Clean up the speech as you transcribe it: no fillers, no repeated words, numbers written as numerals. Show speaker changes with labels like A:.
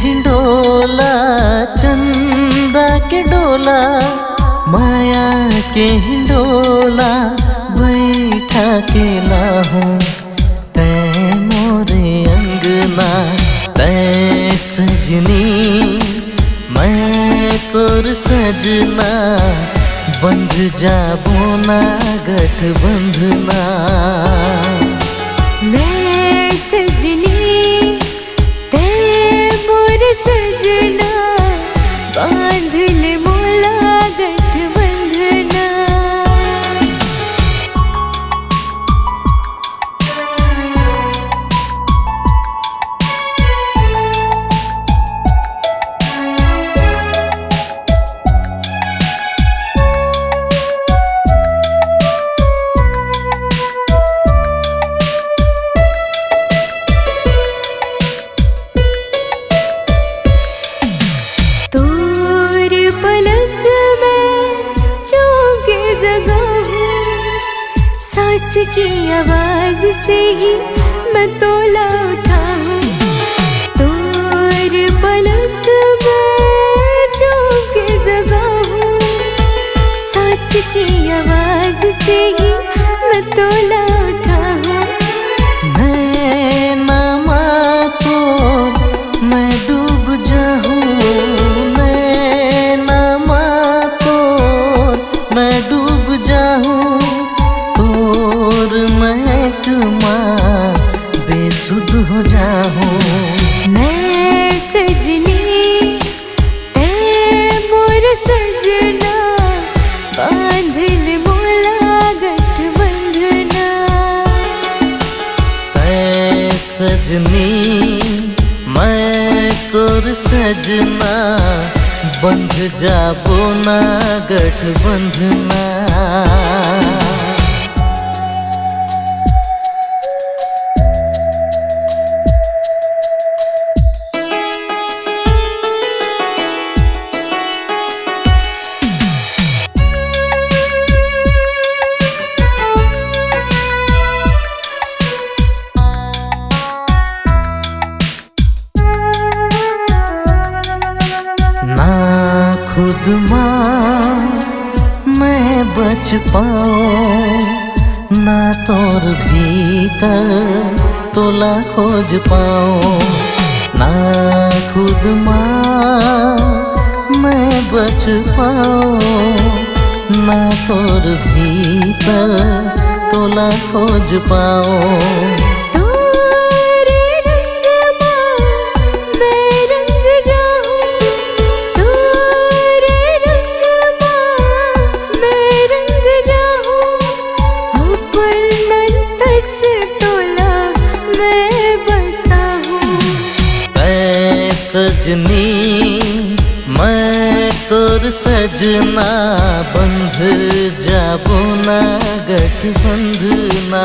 A: हिंडोला चंदा के डोला, माया के हिंडोला बैठा के लाहूं तै मोरे अंगना। तै सजनी मैं तोर सजना, बंध जाबो ना गठबंधना।
B: मैं सजनी ते मोर सजना, बांध ले मोला गठबंधना। सांस की आवाज से ही मैं तोला उठा हूँ। तोर पलक में चौंके जगा हूँ, सांस की आवाज से ही मैं तोला उठा हूँ।
A: नैना को मैं डूब जाऊँ, नैना को मैं डूब जाऊँ। महकमा बेसुध हो जाऊं।
B: मैं सजनी ते मोर सजना, बांध ले मोला गठबंधना।
A: तै सजनी मैं तोर सजना, बंध जाबो ना गठबंधना। ना खुद माँ मैं बच पाऊँ, ना तोर भीतर तोला खोज पाऊँ। ना खुद माँ मैं बच पाऊँ, ना तोर भीतर तोला खोज पाऊँ। सजनी मैं तोर सजना, बंध जाबो ना गठबंधना।